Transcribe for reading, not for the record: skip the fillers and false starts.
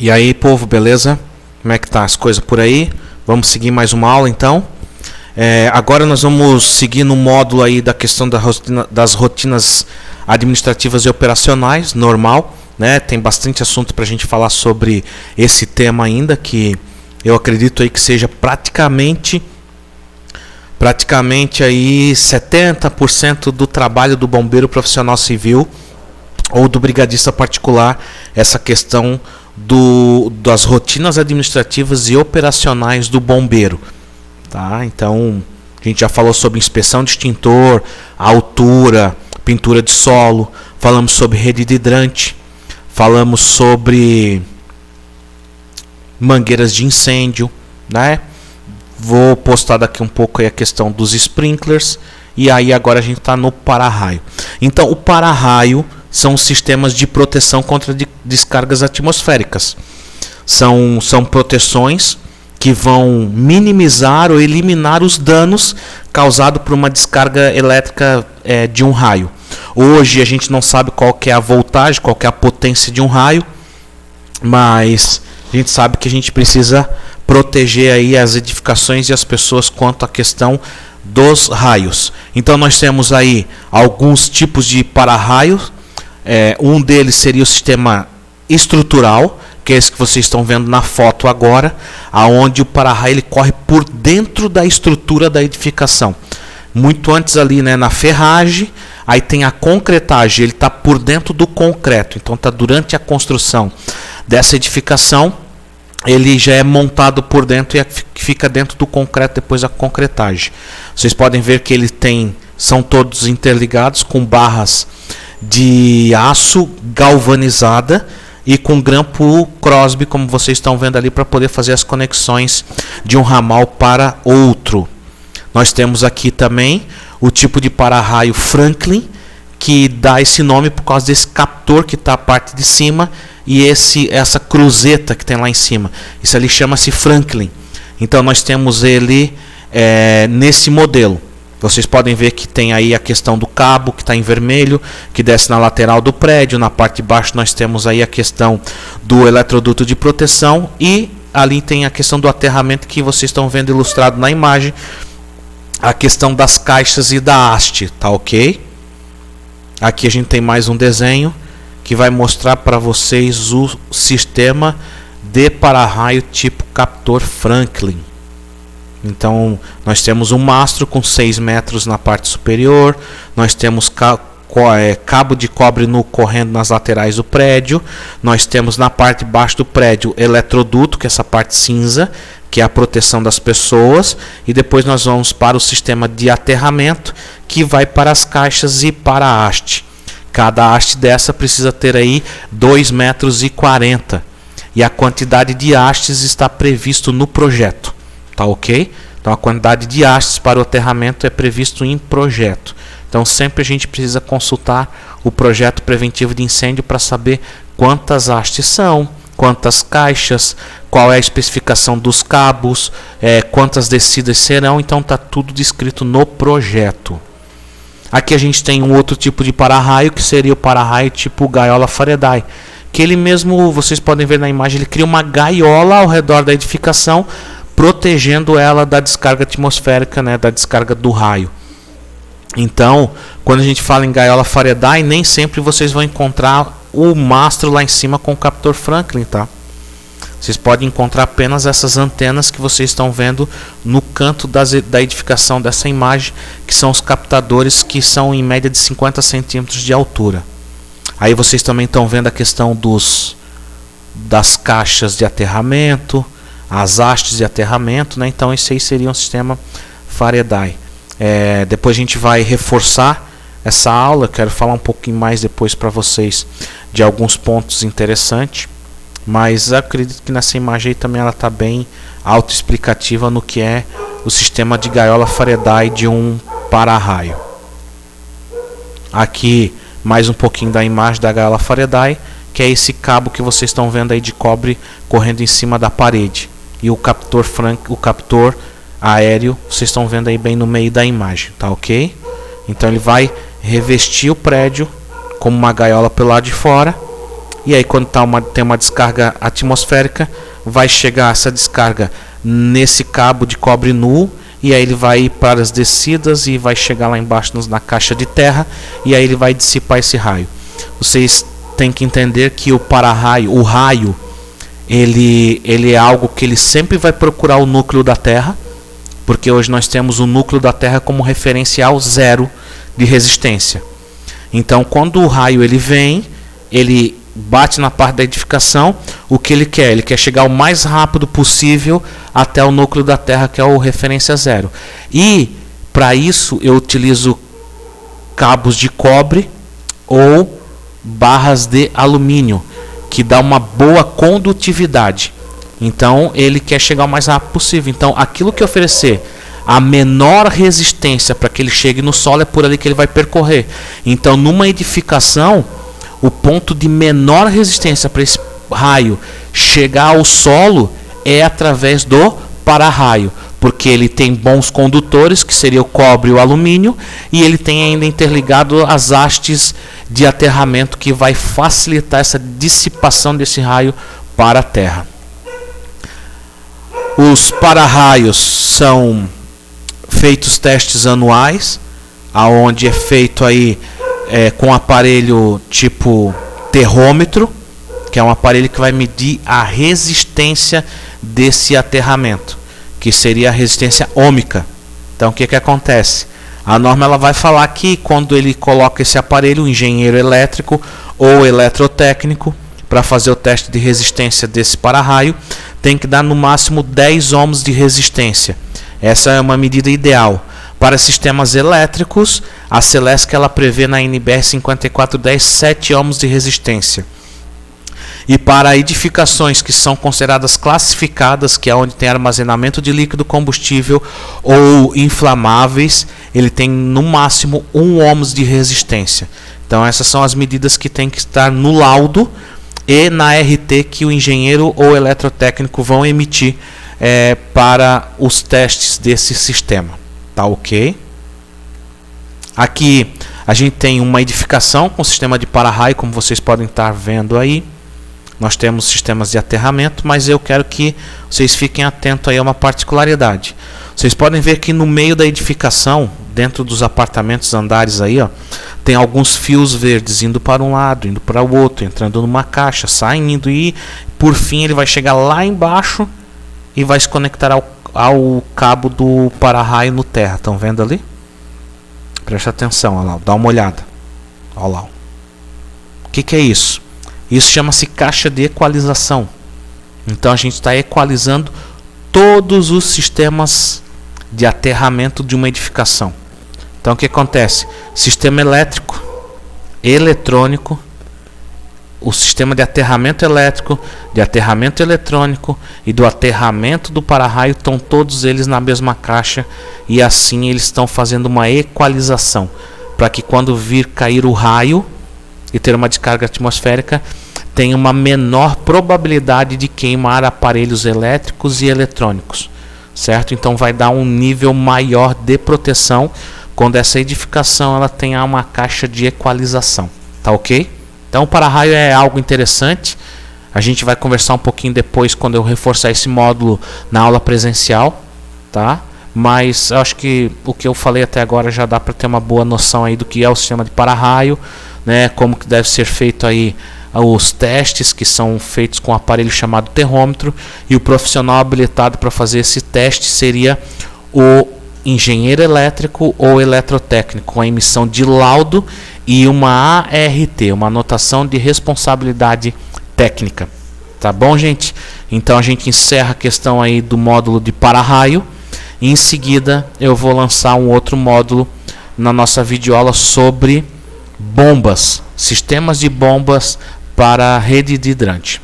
E aí, povo, beleza? Como é que tá as coisas por aí? Vamos seguir mais uma aula, então. Agora nós vamos seguir no módulo aí da questão das rotinas administrativas e operacionais, normal, né? Tem bastante assunto para a gente falar sobre esse tema ainda, que eu acredito aí que seja praticamente aí 70% do trabalho do bombeiro profissional civil ou do brigadista particular, essa questão das rotinas administrativas e operacionais do bombeiro, tá? Então a gente já falou sobre inspeção de extintor, altura, pintura de solo, falamos sobre rede de hidrante, falamos sobre mangueiras de incêndio, né? Vou postar daqui um pouco aí a questão dos sprinklers, e aí agora a gente está no para-raio. Então o para-raio são sistemas de proteção contra descargas atmosféricas. São proteções que vão minimizar ou eliminar os danos causados por uma descarga elétrica de um raio. Hoje a gente não sabe qual que é a voltagem, qual que é a potência de um raio, mas a gente sabe que a gente precisa proteger aí as edificações e as pessoas quanto à questão dos raios. Então nós temos aí alguns tipos de para-raios. Um deles seria o sistema estrutural, que é esse que vocês estão vendo na foto agora, aonde o para-raio ele corre por dentro da estrutura da edificação. Muito antes ali, né, na ferragem, aí tem a concretagem, ele está por dentro do concreto, então está durante a construção dessa edificação, ele já é montado por dentro e fica dentro do concreto depois da concretagem. Vocês podem ver que são todos interligados com barras de aço galvanizada e com grampo Crosby, como vocês estão vendo ali, para poder fazer as conexões de um ramal para outro. Nós temos aqui também o tipo de para-raio Franklin, que dá esse nome por causa desse captor que está a parte de cima e essa cruzeta que tem lá em cima. Isso ali chama-se Franklin. Então nós temos ele nesse modelo. Vocês podem ver que tem aí a questão do cabo que está em vermelho, que desce na lateral do prédio. Na parte de baixo nós temos aí a questão do eletroduto de proteção. E ali tem a questão do aterramento que vocês estão vendo ilustrado na imagem. A questão das caixas e da haste, tá ok? Aqui a gente tem mais um desenho que vai mostrar para vocês o sistema de para-raio tipo captor Franklin. Então nós temos um mastro com 6 metros na parte superior, nós temos cabo de cobre correndo nas laterais do prédio, nós temos na parte de baixo do prédio eletroduto, que é essa parte cinza, que é a proteção das pessoas, e depois nós vamos para o sistema de aterramento, que vai para as caixas e para a haste. Cada haste dessa precisa ter aí 2,40 metros, e a quantidade de hastes está previsto no projeto. Tá ok? Então a quantidade de hastes para o aterramento é previsto em projeto. Então sempre a gente precisa consultar o projeto preventivo de incêndio para saber quantas hastes são, quantas caixas, qual é a especificação dos cabos, quantas descidas serão. Então está tudo descrito no projeto. Aqui a gente tem um outro tipo de para-raio, que seria o para-raio tipo gaiola Faraday, que ele mesmo, vocês podem ver na imagem, ele cria uma gaiola ao redor da edificação, protegendo ela da descarga atmosférica, né, da descarga do raio. Então, quando a gente fala em gaiola Faraday, nem sempre vocês vão encontrar o mastro lá em cima com o captor Franklin, tá? Vocês podem encontrar apenas essas antenas que vocês estão vendo no canto da edificação dessa imagem, que são os captadores, que são em média de 50 centímetros de altura. Aí vocês também estão vendo a questão das caixas de aterramento, as hastes de aterramento, né? Então esse aí seria um sistema Faraday. Depois a gente vai reforçar essa aula. Eu quero falar um pouquinho mais depois para vocês de alguns pontos interessantes, mas eu acredito que nessa imagem aí também ela está bem autoexplicativa no que é o sistema de gaiola Faraday de um para-raio. Aqui mais um pouquinho da imagem da gaiola Faraday, que é esse cabo que vocês estão vendo aí de cobre correndo em cima da parede. E o captor aéreo, vocês estão vendo aí bem no meio da imagem, tá ok? Então ele vai revestir o prédio como uma gaiola pelo lado de fora e aí quando tem uma descarga atmosférica, vai chegar essa descarga nesse cabo de cobre nu, e aí ele vai ir para as descidas e vai chegar lá embaixo na caixa de terra, e aí ele vai dissipar esse raio. Vocês têm que entender que o para-raio, o raio, ele é algo que ele sempre vai procurar o núcleo da Terra, porque hoje nós temos o núcleo da Terra como referencial zero de resistência. Então quando o raio ele vem, ele bate na parte da edificação, o que ele quer? Ele quer chegar o mais rápido possível até o núcleo da Terra, que é o referência zero. E para isso eu utilizo cabos de cobre ou barras de alumínio, que dá uma boa condutividade. Então ele quer chegar o mais rápido possível. Então aquilo que oferecer a menor resistência para que ele chegue no solo, é por ali que ele vai percorrer. Então numa edificação, o ponto de menor resistência para esse raio chegar ao solo é através do para-raio, porque ele tem bons condutores, que seria o cobre e o alumínio, e ele tem ainda interligado as hastes de aterramento, que vai facilitar essa dissipação desse raio para a terra. Os para-raios são feitos testes anuais, aonde é feito aí com aparelho tipo terrômetro, que é um aparelho que vai medir a resistência desse aterramento, que seria a resistência ômica. Então o que acontece? A norma ela vai falar que quando ele coloca esse aparelho, o engenheiro elétrico ou eletrotécnico, para fazer o teste de resistência desse para-raio, tem que dar no máximo 10 ohms de resistência. Essa é uma medida ideal. Para sistemas elétricos, a Celesc ela prevê na NBR 5410 7 ohms de resistência. E para edificações que são consideradas classificadas, que é onde tem armazenamento de líquido combustível ou inflamáveis, ele tem no máximo 1 ohms de resistência. Então essas são as medidas que tem que estar no laudo e na RT que o engenheiro ou eletrotécnico vão emitir para os testes desse sistema. Tá ok? Aqui a gente tem uma edificação com sistema de para-raio, como vocês podem estar vendo aí. Nós temos sistemas de aterramento, mas eu quero que vocês fiquem atentos aí a uma particularidade. Vocês podem ver que no meio da edificação, dentro dos apartamentos andares aí, ó, tem alguns fios verdes indo para um lado, indo para o outro, entrando numa caixa, saindo, e por fim ele vai chegar lá embaixo e vai se conectar ao cabo do para-raio no terra. Estão vendo ali? Presta atenção, olha lá, dá uma olhada. Olha lá. O que é isso? Isso chama-se caixa de equalização. Então a gente está equalizando todos os sistemas de aterramento de uma edificação. Então o que acontece? Sistema elétrico, eletrônico, o sistema de aterramento elétrico, de aterramento eletrônico e do aterramento do para-raio estão todos eles na mesma caixa, e assim eles estão fazendo uma equalização para que quando vir cair o raio e ter uma descarga atmosférica, tenha uma menor probabilidade de queimar aparelhos elétricos e eletrônicos, certo? Então vai dar um nível maior de proteção quando essa edificação ela tenha uma caixa de equalização, tá ok? Então o para-raio é algo interessante. A gente vai conversar um pouquinho depois quando eu reforçar esse módulo na aula presencial, tá? Mas eu acho que o que eu falei até agora já dá para ter uma boa noção aí do que é o sistema de para-raio, né? Como que deve ser feito aí os testes, que são feitos com um aparelho chamado terrômetro, e o profissional habilitado para fazer esse teste seria o engenheiro elétrico ou eletrotécnico, com a emissão de laudo e uma ART, uma anotação de responsabilidade técnica. Tá bom, gente? Então a gente encerra a questão aí do módulo de para-raio. Em seguida eu vou lançar um outro módulo na nossa videoaula sobre bombas, sistemas de bombas para a rede de hidrante.